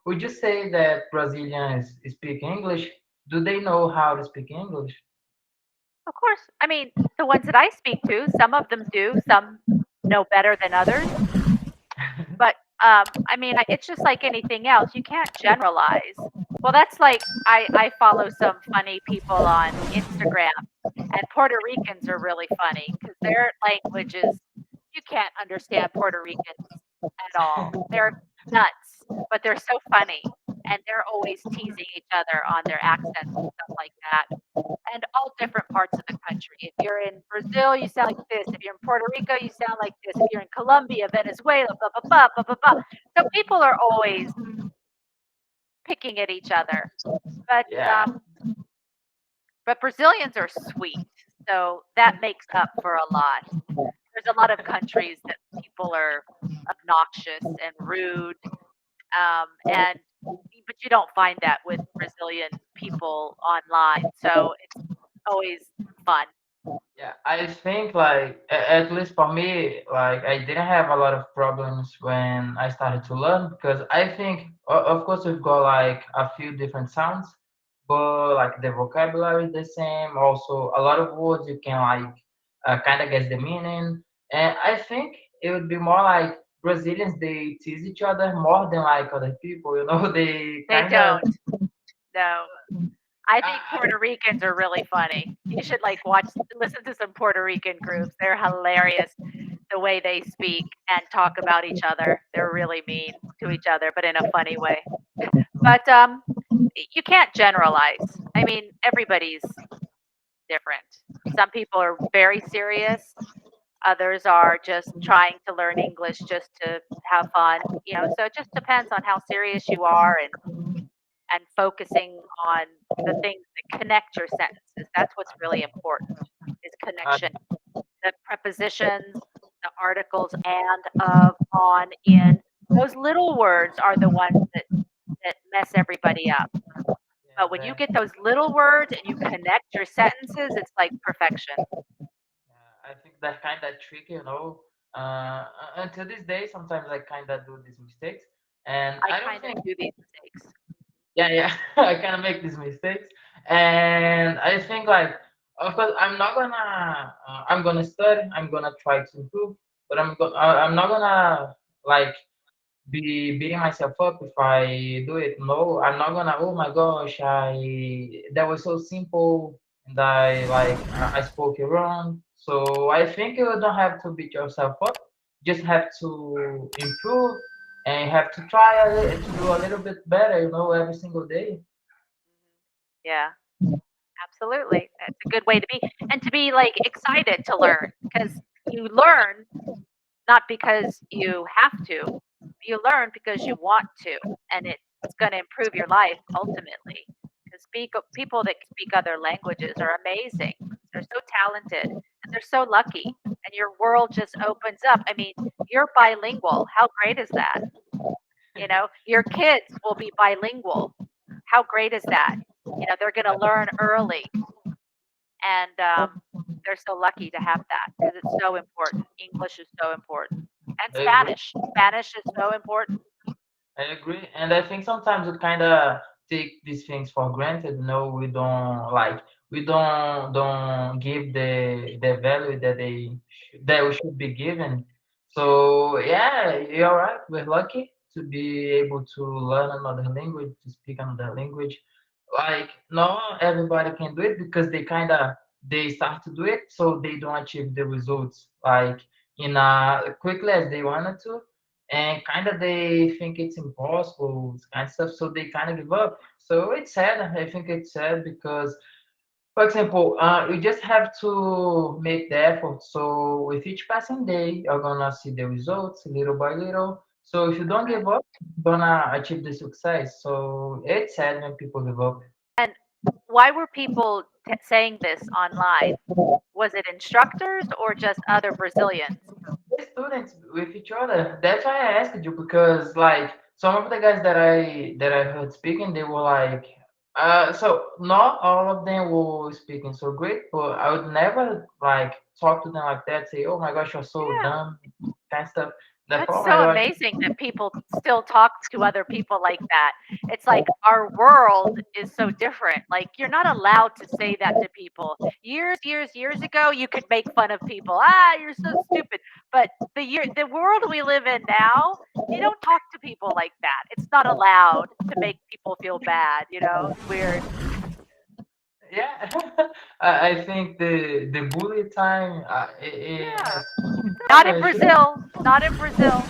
would you say that Brazilians speak English? Do they know how to speak English? Of course, I mean, the ones that I speak to, some of them do, some know better than others. But, I mean, it's just like anything else, you can't generalize. Well, that's like I follow some funny people on Instagram, and Puerto Ricans are really funny because their language is you can't understand Puerto Ricans at all. They're nuts, but they're so funny, and they're always teasing each other on their accents and stuff like that, and all different parts of the country. If you're in Brazil, you sound like this. If you're in Puerto Rico, you sound like this. If you're in Colombia, Venezuela, blah blah blah blah blah blah. So people are always picking at each other, but Yeah, but Brazilians are sweet, so that makes up for a lot. There's a lot of countries that people are obnoxious and rude, and but you don't find that with Brazilian people online. So it's always fun. yeah. I think like at least for me, like I didn't have a lot of problems when I started to learn because I think of course we've got like a few different sounds, but like the vocabulary is the same. Also, a lot of words you can like kind of guess the meaning, and I think it would be more like Brazilians they tease each other more than like other people. You know, they They kind of. don't. No. I think Puerto Ricans are really funny. You should like listen to some Puerto Rican groups. They're hilarious the way they speak and talk about each other. They're really mean to each other, but in a funny way. But you can't generalize. I mean, everybody's different. Some people are very serious. Others are just trying to learn English just to have fun. So it just depends on how serious you are and focusing on the things that connect your sentences. That's what's really important is Uh, connection. The prepositions, the articles, and, of, on, in. Those little words are the ones that mess everybody up. But when you yeah, get those little words and you connect your sentences, it's like perfection. I think that's kind of tricky, you know. Until this day, sometimes I kind of do these mistakes, and I I don't kind of think, do these mistakes. yeah, yeah, I kind of make these mistakes, and I think like, of course, I'm gonna study, I'm gonna try to improve, but I'm not gonna like be beating myself up if I do it. No, I'm not gonna. Oh my gosh, I that was so simple, and I spoke it wrong. So I think you don't have to beat yourself up. Just have to improve and have to try to do a little bit better. You know, every single day. Yeah, absolutely. That's a good way to be, and to be like excited to learn because you learn not because you have to. You learn because you want to, and it's going to improve your life ultimately. Because people that speak other languages are amazing. They're so talented and they're so lucky, and your world just opens up. I mean, you're bilingual. How great is that? Your kids will be bilingual. How great is that? They're going to learn early, and they're so lucky to have that because it's so important. English is so important, and I agree. Spanish. Spanish is so important. I agree, and I think sometimes we kind of take these things for granted. No, we don't give the value that we should be given. So yeah, you're right. We're lucky to be able to learn another language, to speak another language. Like not everybody can do it because they start to do it, so they don't achieve the results like in quickly as they wanted to, and kind of they think it's impossible kind of stuff, so they kind of give up. So it's sad. I think it's sad because, for example, you just have to make the effort. So with each passing day, you're gonna see the results little by little. So if you That's don't right. give up, you're gonna achieve the success. So it's sad when people give up. And why were people saying this online? Was it instructors or just other Brazilians? The students with each other. That's why I asked you because like some of the guys that I heard speaking, they were like, so not all of them were speaking so great, but I would never like talk to them like that. Say, oh my gosh, you're so Yeah. dumb, kind of stuff. Da That's forma, so eu acho. amazing that people still talk to other people like that. It's like our world is so different. Like you're not allowed to say that to people. Years ago, you could make fun of people. Ah, you're so stupid. But the world we live in now, you don't talk to people like that. It's not allowed to make people feel bad. It's weird. Yeah, I think the bully time, it Yeah, has not in should. Brazil. Not in Brazil.